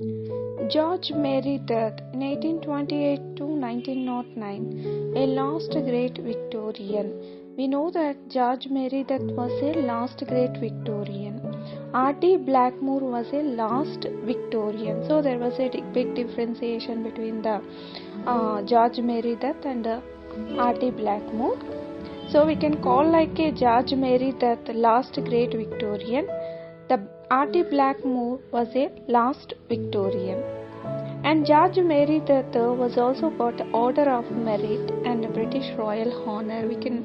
George Meredith in 1828 to 1909, a last great Victorian. We know that George Meredith was a last great Victorian. R.D. Blackmore was a last Victorian. So there was a big differentiation between the George Meredith and R.D. Blackmore. So we can call like a George Meredith last great Victorian. The R.D. Blackmore was a last Victorian. And George Meredith was also got Order of Merit and a British Royal Honour. We can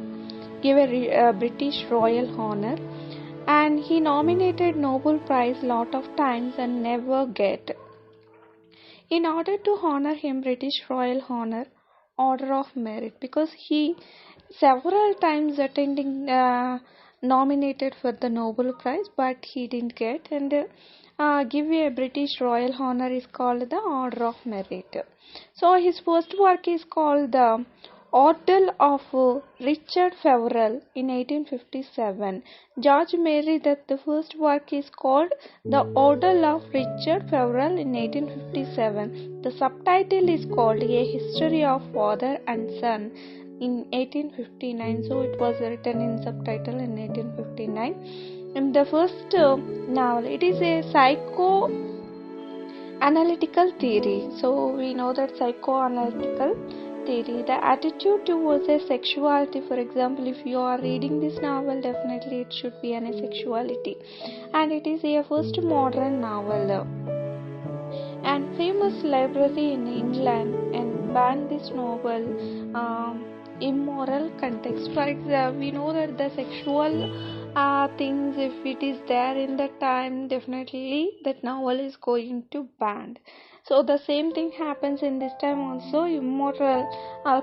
give a British Royal Honour. And he nominated Nobel Prize lot of times and never get. In order to honor him, British Royal Honour, Order of Merit, because he several times attending nominated for the Nobel Prize, but he didn't get, and give a British Royal Honour is called the Order of Merit. So his first work is called the Order of Richard Feverel in 1857. George Meredith, the first work is called the Order of Richard Feverel in 1857. The subtitle is called A History of Father and Son in 1859. So it was written in subtitle in 1859. In the first novel, it is a psychoanalytical theory. So we know that psychoanalytical theory, the attitude towards a sexuality. For example, if you are reading this novel, definitely it should be an sexuality, and it is a first modern novel. And famous library in England and banned this novel immoral context. For example, we know that the sexual things, if it is there in the time, definitely that novel is going to banned. So the same thing happens in this time also, immoral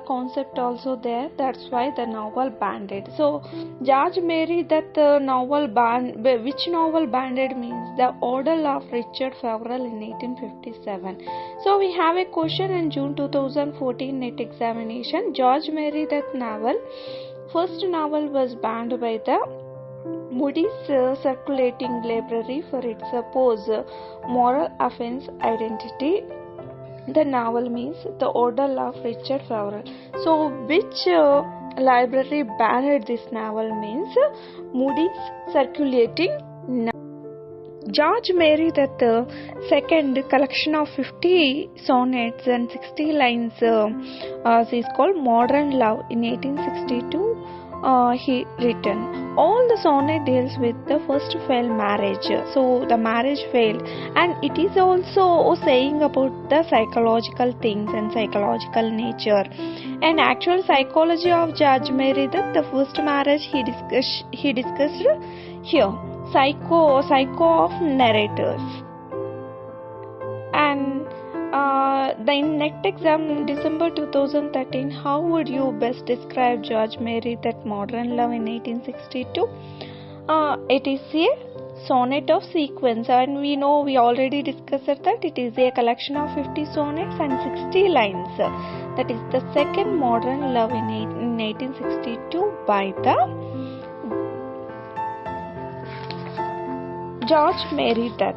concept also there. That's why the novel banned it. So George Meredith, that novel banned, which novel banned means the Order of Richard Feverel in 1857. So we have a question in June 2014 NET examination. George Meredith novel, first novel was banned by the Moody's circulating library for its supposed moral offense identity. The novel means the Order of Richard Feverel. So which library banned this novel means Moody's circulating novel. George Meredith, second collection of 50 sonnets and 60 lines is called Modern Love in 1862. He written. All the sonnet deals with the first failed marriage. So the marriage failed, and it is also saying about the psychological things and psychological nature and actual psychology of George Meredith. The first marriage he discussed here. Psycho of narrators. And the next exam December 2013, how would you best describe George Meredith Modern Love in 1862? It is a sonnet of sequence, and we know, we already discussed that it is a collection of 50 sonnets and 60 lines. That is the second Modern Love in 1862 by the George Meredith.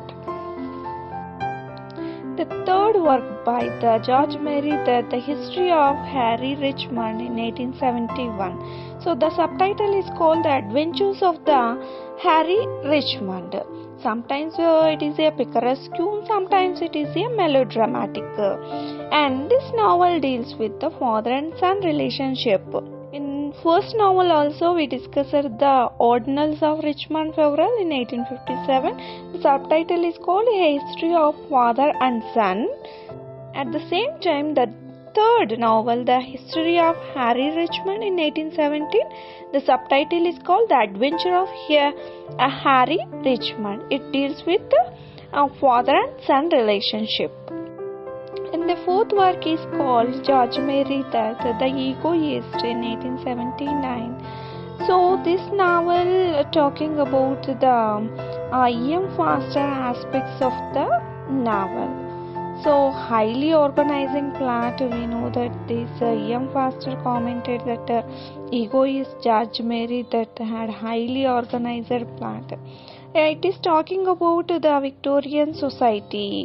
The third work by the George Meredith, The History of Harry Richmond in 1871. So the subtitle is called The Adventures of the Harry Richmond. Sometimes it is a picaresque, sometimes it is a melodramatic. And this novel deals with the father and son relationship. In first novel also we discussed the Ordinals of Richmond Feverel in 1857. The subtitle is called A History of Father and Son. At the same time, the third novel, The History of Harry Richmond in 1817, the subtitle is called The Adventure of Harry Richmond. It deals with the father and son relationship. And the fourth work is called George Meredith, The Egoist in 1879. So this novel talking about the E.M. Forster aspects of the novel. So highly organizing plot, we know that this E.M. Forster commented that Egoist George Meredith had highly organized plot. It is talking about the Victorian society.